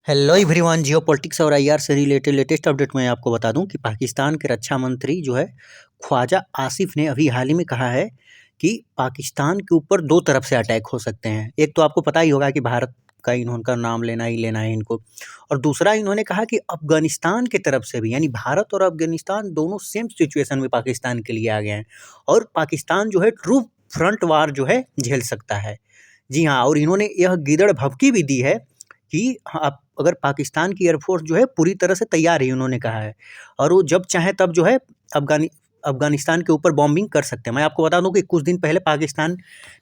Hello everyone, जियो politics और IR से related latest update मैं आपको बता दूं कि पाकिस्तान के रक्षा मंत्री जो है ख्वाजा आसिफ ने अभी हाल ही में कहा है कि पाकिस्तान के ऊपर दो तरफ से अटैक हो सकते हैं। एक तो आपको पता ही होगा कि भारत का इनका नाम लेना ही लेना है इनको, और दूसरा इन्होंने कहा कि अफगानिस्तान की तरफ से भी, यानी भारत और अफगानिस्तान दोनों सेम सिचुएशन में पाकिस्तान के लिए आ गए हैं और पाकिस्तान जो है ट्रू फ्रंट वार जो है झेल सकता है। जी हाँ, और इन्होंने यह गीदड़ भभकी भी दी है कि आप अगर पाकिस्तान की एयरफोर्स जो है पूरी तरह से तैयार है, उन्होंने कहा है, और वो जब चाहे तब जो है अफगानिस्तान के ऊपर बॉम्बिंग कर सकते हैं। मैं आपको बता दूं कि कुछ दिन पहले पाकिस्तान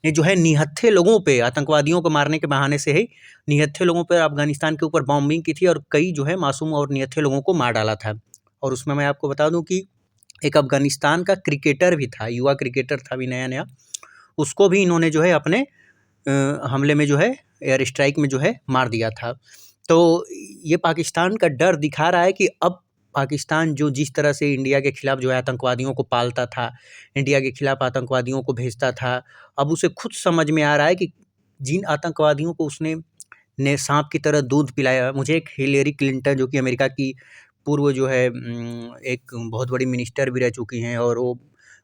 ने जो है निहत्थे लोगों पे, आतंकवादियों को मारने के बहाने से ही निहत्थे लोगों पर अफगानिस्तान के ऊपर बॉम्बिंग की थी और कई जो है मासूम और निहत्थे लोगों को मार डाला था। और उसमें मैं आपको बता दूं कि एक अफगानिस्तान का क्रिकेटर भी था, युवा क्रिकेटर था, अभी नया नया, उसको भी इन्होंने जो है अपने हमले में जो है एयर स्ट्राइक में जो है मार दिया था। तो ये पाकिस्तान का डर दिखा रहा है कि अब पाकिस्तान जो जिस तरह से इंडिया के खिलाफ जो है आतंकवादियों को पालता था, इंडिया के खिलाफ आतंकवादियों को भेजता था, अब उसे खुद समझ में आ रहा है कि जिन आतंकवादियों को उसने ने सांप की तरह दूध पिलाया। मुझे एक हिलेरी क्लिंटन, जो कि अमेरिका की पूर्व जो है एक बहुत बड़ी मिनिस्टर भी रह चुकी हैं और वो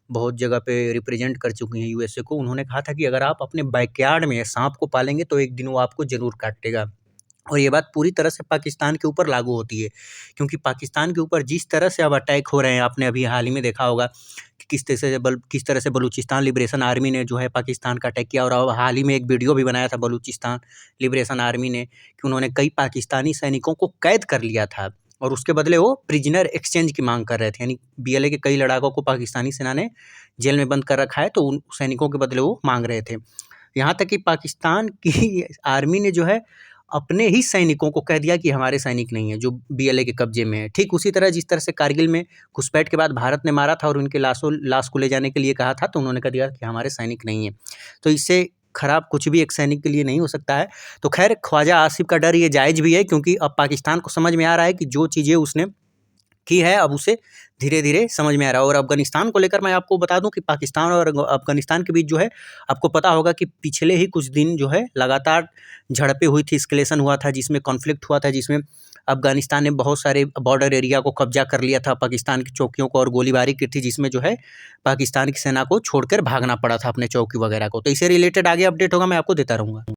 बहुत जगह पे रिप्रेजेंट कर चुकी हैं यूएसए को, उन्होंने कहा था कि अगर आप अपने बैकयार्ड में सांप को पालेंगे तो एक दिन वो आपको ज़रूर काटेगा। और ये बात पूरी तरह से पाकिस्तान के ऊपर लागू होती है, क्योंकि पाकिस्तान के ऊपर जिस तरह से अब अटैक हो रहे हैं, आपने अभी हाल ही में देखा होगा कि किस तरह से बलूचिस्तान लिबरेशन आर्मी ने जो है पाकिस्तान का अटैक किया। और अब हाल ही में एक वीडियो भी बनाया था बलूचिस्तान लिबरेशन आर्मी ने कि उन्होंने कई पाकिस्तानी सैनिकों को कैद कर लिया था और उसके बदले वो प्रिजनर एक्सचेंज की मांग कर रहे थे। यानी बीएलए के कई लड़ाकों को पाकिस्तानी सेना ने जेल में बंद कर रखा है, तो उन सैनिकों के बदले वो मांग रहे थे। यहाँ तक कि पाकिस्तान की आर्मी ने जो है अपने ही सैनिकों को कह दिया कि हमारे सैनिक नहीं है, जो बीएलए के कब्जे में है। ठीक उसी तरह जिस तरह से कारगिल में घुसपैठ के बाद भारत ने मारा था और उनके लाश को ले जाने के लिए कहा था, तो उन्होंने कह दिया कि हमारे सैनिक नहीं है। तो इससे खराब कुछ भी एक सैनिक के लिए नहीं हो सकता है। तो खैर, ख्वाजा आसिफ का डर ये जायज़ भी है, क्योंकि अब पाकिस्तान को समझ में आ रहा है कि जो चीज़ें उसने की है अब उसे धीरे-धीरे समझ में आ रहा है। और अफ़गानिस्तान को लेकर मैं आपको बता दूँ कि पाकिस्तान और अफ़गानिस्तान के बीच जो है, आपको पता होगा कि पिछले ही कुछ दिन जो है लगातार झड़पें हुई थी, एस्केलेशन हुआ था, जिसमें कॉन्फ्लिक्ट हुआ था, जिसमें अफ़गानिस्तान ने बहुत सारे बॉर्डर एरिया को कब्जा कर लिया था, पाकिस्तान की चौकियों को, और गोलीबारी की थी, जिसमें जो है पाकिस्तान की सेना को छोड़कर भागना पड़ा था अपने चौकी वगैरह को। तो इससे रिलेटेड आगे अपडेट होगा, मैं आपको देता रहूँगा।